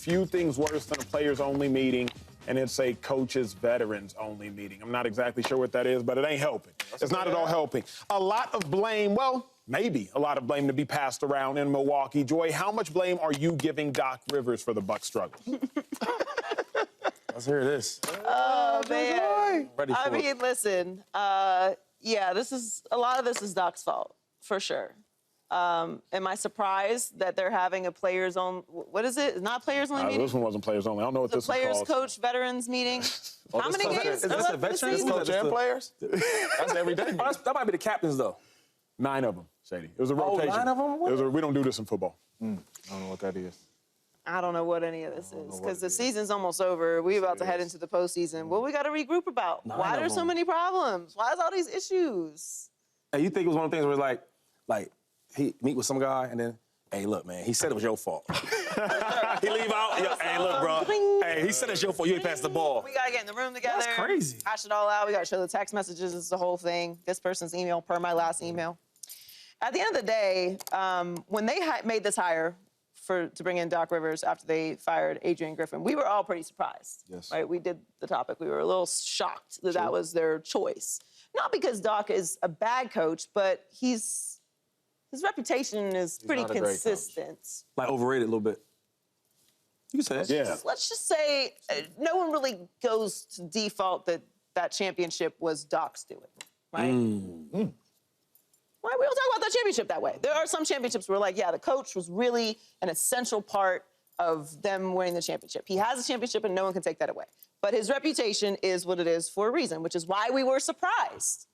few things worse than a players-only meeting, and it's a coaches, veterans-only meeting. I'm not exactly sure what that is, but it ain't helping. It's not at all helping. A lot of blame, well, maybe a lot of blame to be passed around in Milwaukee. Joy, how much blame are you giving Doc Rivers for the Bucks' struggle? Let's hear this. Oh, man. I mean, listen, yeah, a lot of this is Doc's fault, for sure. Am I surprised that they're having a players-only, what is it? It's not players-only meeting? This one wasn't players-only. I don't know what this is called. Players, coach, veterans meeting. How many games? Is this a veterans coach and players? That's every day. That might be the captains, though. 9 of them, Shady. It was a rotation. 9 of them? We don't do this in football. I don't know what that is. I don't know what any of this is, because the season's almost over. We're about to head into the postseason. What we got to regroup about? Why there's so many problems? Why is all these issues? Hey, you think it was one of the things where it's like he meet with some guy and then, hey, look, man, he said it was your fault. He leave out, hey, look, bro. Hey, he said it's your fault. You ain't passed the ball. We got to get in the room together. That's crazy. Hash it all out. We got to show the text messages. It's the whole thing. This person's email per my last email. At the end of the day, when they made this hire to bring in Doc Rivers after they fired Adrian Griffin, we were all pretty surprised. Yes. Right? We did the topic. We were a little shocked that that was their choice. Not because Doc is a bad coach, but his reputation is pretty consistent. Like overrated a little bit. You can say it. Yeah. Let's just say no one really goes to default that that championship was Doc's doing, right? Right? We don't talk about that championship that way. There are some championships where, like, yeah, the coach was really an essential part of them winning the championship. He has a championship, and no one can take that away. But his reputation is what it is for a reason, which is why we were surprised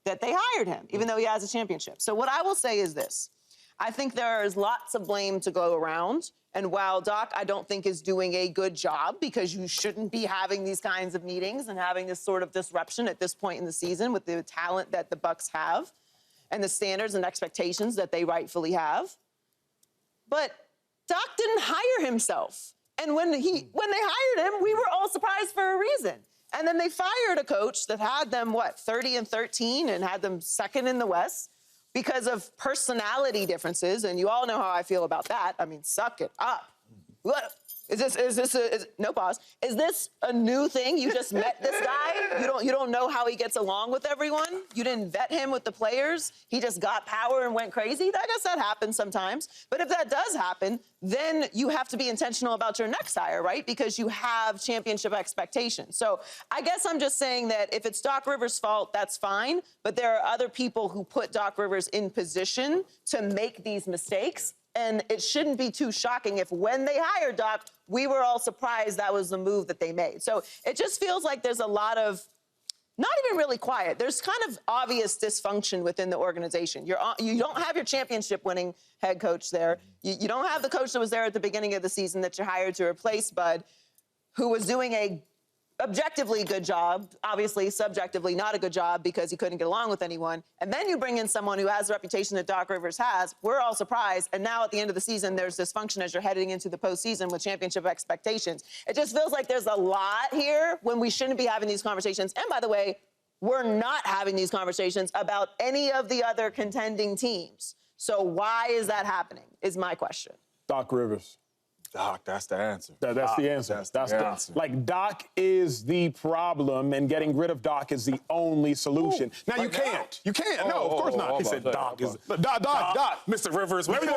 that they hired him, even though he has a championship. So what I will say is this. I think there is lots of blame to go around. And while Doc, I don't think, is doing a good job, because you shouldn't be having these kinds of meetings and having this sort of disruption at this point in the season with the talent that the Bucks have and the standards and expectations that they rightfully have. But Doc didn't hire himself. And when they hired him, we were all surprised for a reason. And then they fired a coach that had them, 30-13, and had them second in the West because of personality differences. And you all know how I feel about that. I mean, suck it up. What? No pause. Is this a new thing? You just met this guy? You don't know how he gets along with everyone? You didn't vet him with the players? He just got power and went crazy? I guess that happens sometimes. But if that does happen, then you have to be intentional about your next hire, right? Because you have championship expectations. So I guess I'm just saying that if it's Doc Rivers' fault, that's fine. But there are other people who put Doc Rivers in position to make these mistakes. And it shouldn't be too shocking if when they hired Doc, we were all surprised that was the move that they made. So it just feels like there's a lot of, not even really quiet, there's kind of obvious dysfunction within the organization. You don't have your championship-winning head coach there. You don't have the coach that was there at the beginning of the season that you hired to replace Bud, who was doing a objectively good job, obviously subjectively not a good job because he couldn't get along with anyone. And then you bring in someone who has the reputation that Doc Rivers has. We're all surprised. And now at the end of the season, there's dysfunction as you're heading into the postseason with championship expectations. It just feels like there's a lot here when we shouldn't be having these conversations. And by the way, we're not having these conversations about any of the other contending teams. So why is that happening, is my question. Doc Rivers. Doc, that's the answer. That's the answer. That's the answer. Like, Doc is the problem, and getting rid of Doc is the only solution. Now, you can't. You can't. No, of course not. He said Doc is... Doc. Mr. Rivers, Whatever you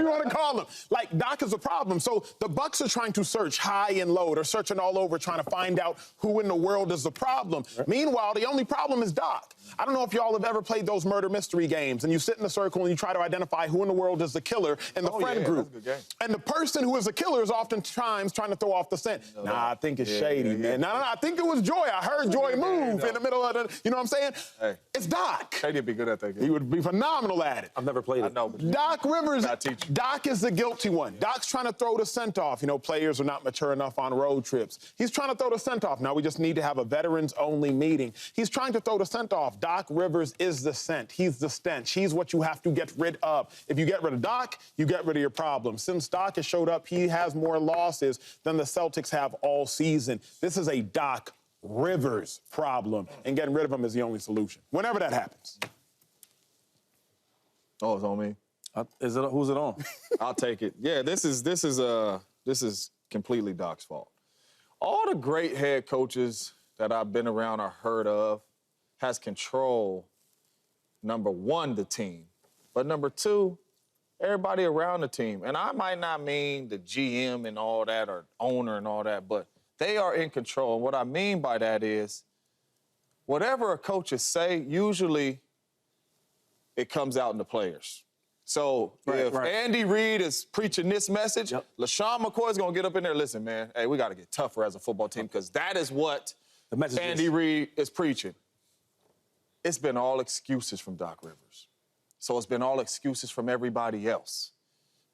want to call him. Like, Doc is a problem. So the Bucks are trying to search high and low. They're searching all over trying to find out who in the world is the problem. Right. Meanwhile, the only problem is Doc. I don't know if y'all have ever played those murder mystery games, and you sit in a circle and you try to identify who in the world is the killer in the friend group. That's a good game. And the person who is the killer is oftentimes trying to throw off the scent. Nah, I think it's shady, man. No, I think it was Joy. I heard Joy move in the middle of the, you know what I'm saying? Hey. It's Doc. Shady'd be good at that game. He would be phenomenal at it. I've never played it. I know, but Doc Rivers, I teach you. Doc is the guilty one. Doc's trying to throw the scent off. You know, players are not mature enough on road trips. He's trying to throw the scent off. Now we just need to have a veterans-only meeting. He's trying to throw the scent off. Doc Rivers is the scent. He's the stench. He's what you have to get rid of. If you get rid of Doc, you get rid of your problem. Since Doc has showed up, he has more losses than the Celtics have all season. This is a Doc Rivers problem, and getting rid of him is the only solution. Whenever that happens. Oh, it's on me. Who's it on? I'll take it. Yeah, this is completely Doc's fault. All the great head coaches that I've been around or heard of has control, number one, the team, but number two, everybody around the team. And I might not mean the GM and all that or owner and all that, but they are in control. And what I mean by that is whatever a coach is say, usually it comes out in the players. So if Andy Reid is preaching this message, LeSean McCoy is going to get up in there, listen, man, hey, we got to get tougher as a football team because that is what Andy Reid is preaching. It's been all excuses from Doc Rivers. So it's been all excuses from everybody else.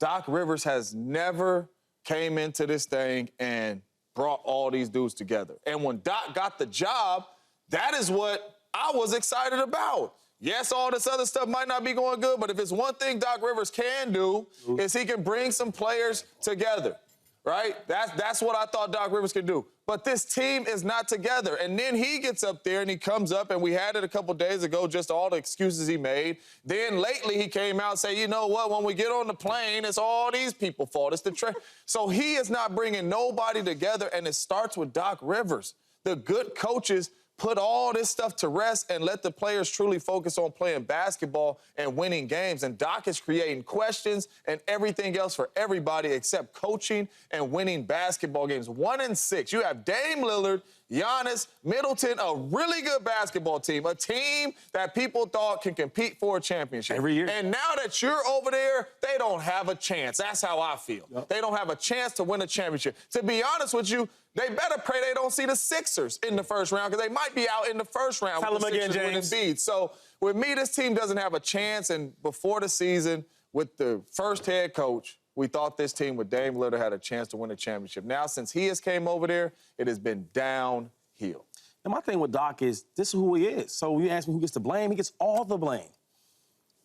Doc Rivers has never came into this thing and brought all these dudes together. And when Doc got the job, that is what I was excited about. Yes, all this other stuff might not be going good, but if it's one thing Doc Rivers can do, is he can bring some players together, right? That's what I thought Doc Rivers could do. But this team is not together. And then he gets up there and he comes up, and we had it a couple days ago, just all the excuses he made. Then lately he came out and said, you know what, when we get on the plane, it's all these people's fault. It's the So he is not bringing nobody together, and it starts with Doc Rivers. The good coaches put all this stuff to rest and let the players truly focus on playing basketball and winning games. And Doc is creating questions and everything else for everybody except coaching and winning basketball games. 1-6. You have Dame Lillard, Giannis, Middleton, a really good basketball team, a team that people thought can compete for a championship. Every year. And now that you're over there, they don't have a chance. That's how I feel. Yep. They don't have a chance to win a championship. To be honest with you, they better pray they don't see the Sixers in the first round because they might be out in the first round. Tell them again, James. Embiid. So with me, this team doesn't have a chance. And before the season, with the first head coach, we thought this team with Dame Lillard had a chance to win a championship. Now, since he has came over there, it has been downhill. And my thing with Doc is this is who he is. So when you ask me who gets the blame, he gets all the blame.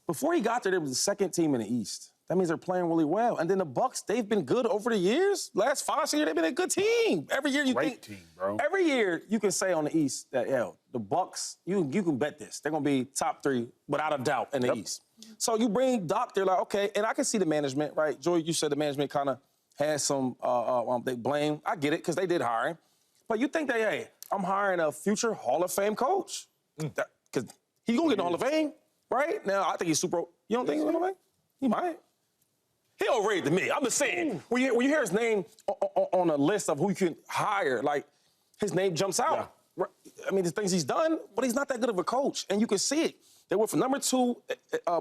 Before he got there was the second team in the East. That means they're playing really well. And then the Bucks, they've been good over the years. Last 5 years, they've been a good team. Every year you Great team, bro. Every year you can say on the East that, the Bucks, you can bet this. They're going to be top 3 without a doubt in the East. So you bring Doc, they're like, okay, and I can see the management, right? Joy, you said the management kind of has some, they blame. I get it, because they did hire him. But you think that, hey, I'm hiring a future Hall of Fame coach. Because he's going to get in the Hall of Fame, right? Now, I think he's super, you don't think he's going to Hall of Fame? He might. He overrated to me. I'm just saying, when you hear his name on a list of who you can hire, like, his name jumps out. Yeah. I mean, the things he's done, but he's not that good of a coach, and you can see it. They went from number 2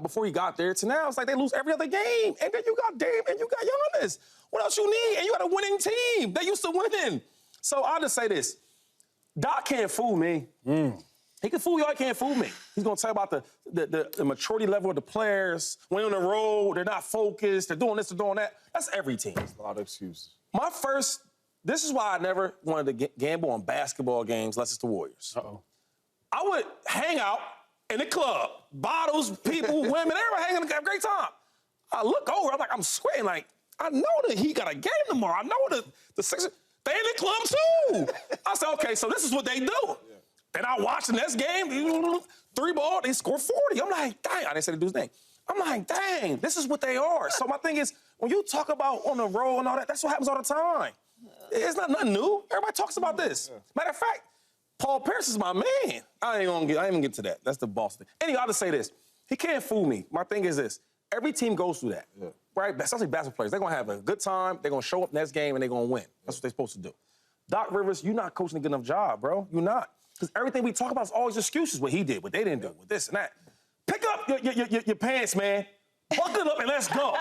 before he got there to now it's like they lose every other game. And then you got Dame and you got Giannis. What else you need? And you got a winning team. They used to winning. So I'll just say this. Doc can't fool me. He can fool y'all, he can't fool me. He's going to tell you about the maturity level of the players. When on the road, they're not focused, they're doing this, they're doing that. That's every team. There's a lot of excuses. This is why I never wanted to gamble on basketball games unless it's the Warriors. I would hang out in the club, bottles, people, women, everybody hanging, have a great time. I look over, I'm sweating, like, I know that he got a game tomorrow. I know the Sixers, they in the club too. I said, okay, so this is what they do. And I watched the next game, 3 ball, they scored 40. I'm like, dang, I didn't say the dude's name. I'm like, dang, this is what they are. So my thing is, when you talk about on the road and all that, that's what happens all the time. It's not nothing new. Everybody talks about this. Matter of fact, Paul Pierce is my man. I ain't even get to that. That's the Boston. Anyway, I'll just say this. He can't fool me. My thing is this. Every team goes through that, right? Especially basketball players. They're going to have a good time. They're going to show up next game, and they're going to win. That's what they're supposed to do. Doc Rivers, you're not coaching a good enough job, bro. You're not. Because everything we talk about is always excuses. What he did, what they didn't do, what this and that. Pick up your pants, man. Buckle it up and let's go.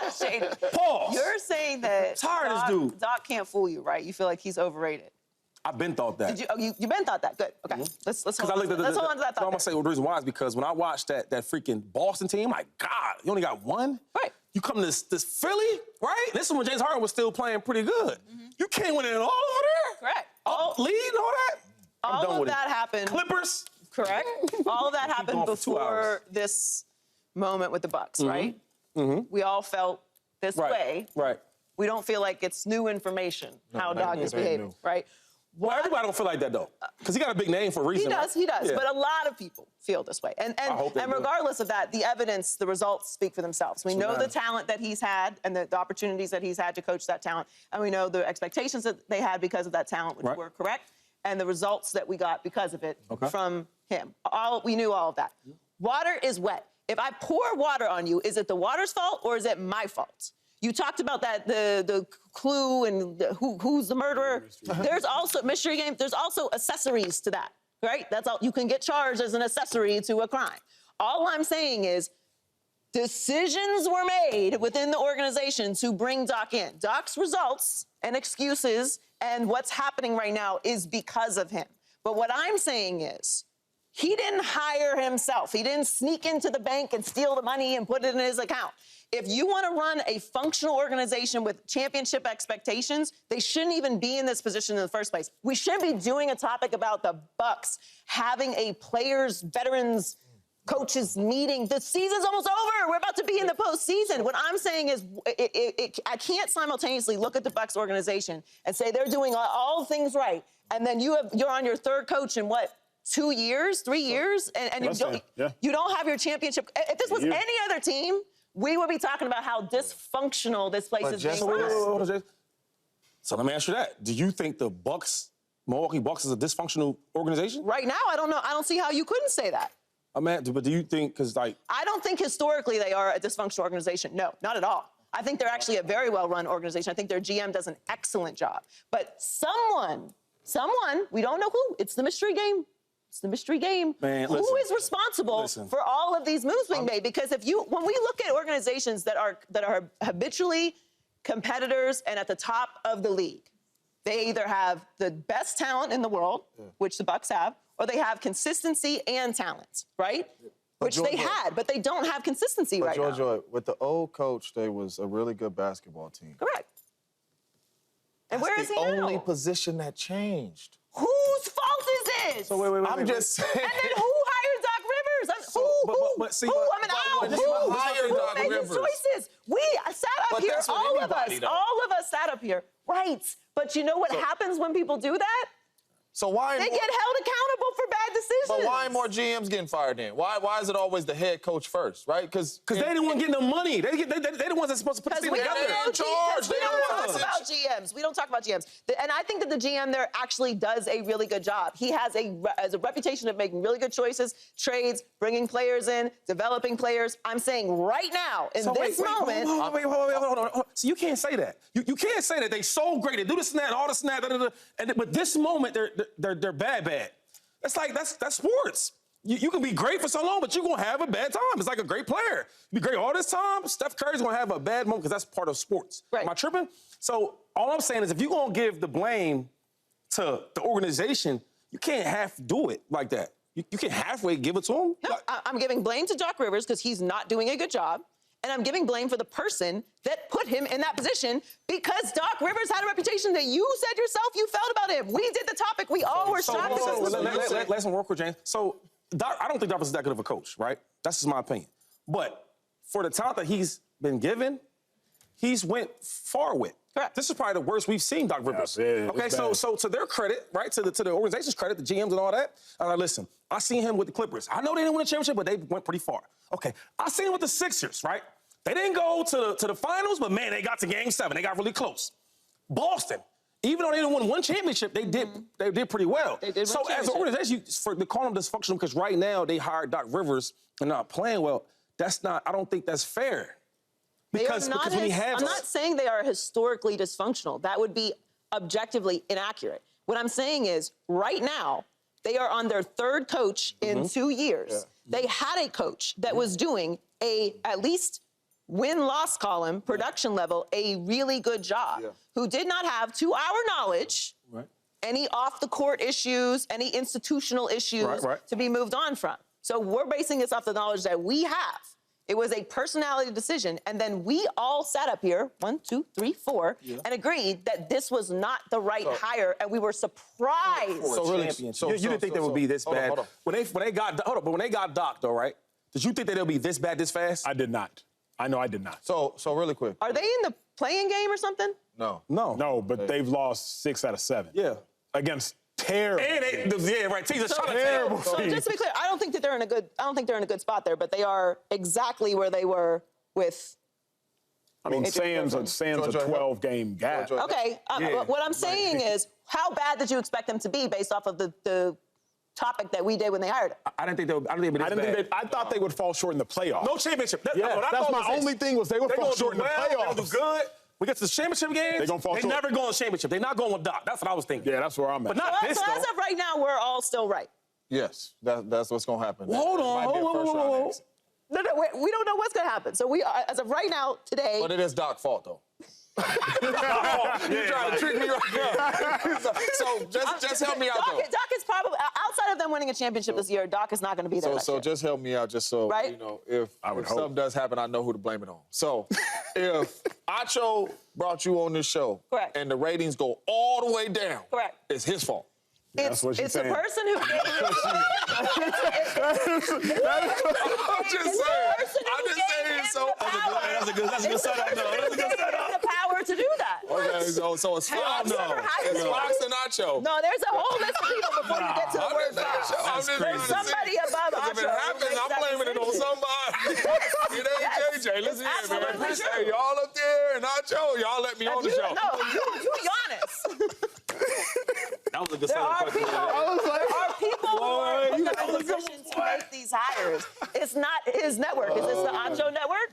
Pause. You're saying that Doc can't fool you, right? You feel like he's overrated. I've been thought that. You've been thought that. Good. Okay. Let's hold on to that thought. I'm gonna say the reason why is because when I watched that freaking Boston team, my God, you only got one. Right. You come to this Philly, right? This is when James Harden was still playing pretty good. You can't win it all over there. Correct. Lead and all that. All of that happened. Clippers. Correct. All of that happened before this moment with the Bucks, right? We all felt this way. Right. We don't feel like it's new information how Doc is behaving, right? Well, everybody don't feel like that, though. Because he got a big name for a reason. He does. Yeah. But a lot of people feel this way. And regardless of that, the evidence, the results speak for themselves. We know the talent that he's had and the opportunities that he's had to coach that talent. And we know the expectations that they had because of that talent, which were correct, and the results that we got because of it from him. We knew all of that. Water is wet. If I pour water on you, is it the water's fault or is it my fault? You talked about that, the clue and who's the murderer. There's also mystery game. There's also accessories to that, right? That's all. You can get charged as an accessory to a crime. All I'm saying is decisions were made within the organization to bring Doc in. Doc's results and excuses and what's happening right now is because of him. But what I'm saying is he didn't hire himself. He didn't sneak into the bank and steal the money and put it in his account. If you want to run a functional organization with championship expectations, they shouldn't even be in this position in the first place. We shouldn't be doing a topic about the Bucks having a players, veterans, coaches meeting. The season's almost over. We're about to be in the postseason. What I'm saying is I can't simultaneously look at the Bucks organization and say they're doing all things right, and then you're on your third coach in what, 2 years, 3 years, and you don't have your championship. If this was any other team, we would be talking about how dysfunctional this place is being run. So let me ask you that. Do you think the Milwaukee Bucks is a dysfunctional organization? Right now, I don't know. I don't see how you couldn't say that. But do you think, because like... I don't think historically they are a dysfunctional organization. No, not at all. I think they're actually a very well-run organization. I think their GM does an excellent job. But someone, we don't know who, it's the mystery game. It's the mystery game. Man, who is responsible for all of these moves being made? Because when we look at organizations that are habitually competitors and at the top of the league, they either have the best talent in the world, which the Bucks have, or they have consistency and talent, right? Which they had, but they don't have consistency right now. Joy, with the old coach, they was a really good basketball team. Correct. And where is he now? That's the only position that changed. Whose fault is this? So wait. I'm just saying. And then who hired Doc Rivers? Who hired Doc made Rivers? His choices? We sat up here, all of us sat up here. Right. But you know what happens when people do that? So why they get held accountable for bad decisions. But why more GMs getting fired then? Why is it always the head coach first, right? Because they didn't want to get the money. They the ones that's supposed to put the team together. They're in charge. We don't talk about GMs. We don't talk about GMs. And I think that the GM there actually does a really good job. He has a reputation of making really good choices, trades, bringing players in, developing players. I'm saying right now, in this moment. Hold on. So you can't say that. You can't say that they so great. They do this and that, all this and that, but this moment they're bad. That's sports. You can be great for so long, but you're gonna have a bad time. It's like a great player. You be great all this time. Steph Curry's gonna have a bad moment because that's part of sports. Right. Am I tripping? So all I'm saying is if you're gonna give the blame to the organization, you can't half do it like that. You can halfway give it to him. No, I'm giving blame to Doc Rivers because he's not doing a good job. And I'm giving blame for the person that put him in that position because Doc Rivers had a reputation that you said yourself you felt about him. We did the topic. We all were shocked. Let's work with James. So I don't think Doc is that good of a coach, right? That's just my opinion. But for the talent that he's been given, he's went far with. Correct. This is probably the worst we've seen Doc Rivers. Okay, so to their credit, right, to the organization's credit, the GMs and all that, listen, I seen him with the Clippers. I know they didn't win a championship, but they went pretty far. Okay, I seen him with the Sixers, right? They didn't go to the finals, but man, they got to Game 7. They got really close. Boston, even though they didn't win one championship, they did pretty well. They did. So as an organization, they call them dysfunctional because right now they hired Doc Rivers and not playing well. I don't think that's fair. Because when he has, I'm not saying they are historically dysfunctional. That would be objectively inaccurate. What I'm saying is, right now, they are on their third coach in 2 years. Yeah. They had a coach that was doing at least win-loss column, production level, a really good job, who did not have, to our knowledge, any off-the-court issues, any institutional issues to be moved on from. So we're basing this off the knowledge that we have. It was a personality decision, and then we all sat up here, 1, 2, 3, 4, and agreed that this was not the right hire, and we were surprised. So you didn't think they would be this bad? Hold on. When they got Doc, though, right? Did you think that they'll be this bad this fast? I did not. I know I did not. So really quick. Are they in the playing game or something? No. No, but they've lost 6 out of 7. Yeah. against terrible. And teams are trying to terrible. So just to be clear, I don't think they're in a good spot there, but they are exactly where they were with. I mean, sans a 12-game gap. Okay, but what I'm saying is, how bad did you expect them to be based off of the topic that we did when they hired him? I didn't think they would. I didn't think they I thought they would fall short in the playoffs. No championship. That's my only thing was they would fall short in the playoffs. They do good. We get to the championship games. They're gonna fall short. Never go on championship. They're not going with Doc. That's what I was thinking. Yeah, that's where I'm at. But not this So though. as of right now, we're all still right. Yes, that's what's going to happen. Hold on. Hold. No, we don't know what's going to happen. So we are, as of right now, today. But it is Doc's fault, though. You're trying to trick me right now. so just help me out, though. Doc is probably, outside of them winning a championship this year, Doc is not going to be there next year. Just help me out, just so, Right? you know, if something does happen, I know who to blame it on. So if Acho brought you on this show Correct. and the ratings go all the way down, Correct. it's his fault. That's what she's It's the saying. person who gave him. I'm just saying. So That's a good setup, though. That's a good setup. The power to do that. okay, so it's Fox. It's Fox and Acho. No, there's a whole list of people before you get to the word Fox. I'm just trying to Somebody see. above Acho. If it happens, I'm blaming it on somebody. It ain't JJ. Listen here, man. Absolutely Listen, true. y'all up there and Acho, y'all let me on the show. No, you Giannis. That was a good There setup. are people who are in the position to make these hires. It's not his network. Is this the Acho network?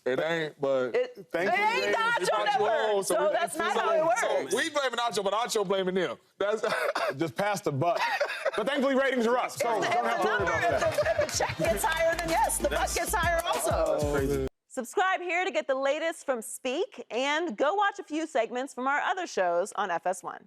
It ain't, but It ain't the Acho network. So that's not how it works. So we blaming Acho, but Acho blaming them. That's Just pass the buck. But thankfully, ratings are up, so don't have to worry about that. If the check gets higher, then yes, the buck gets higher also. Subscribe here to get the latest from Speak, and go watch a few segments from our other shows on FS1.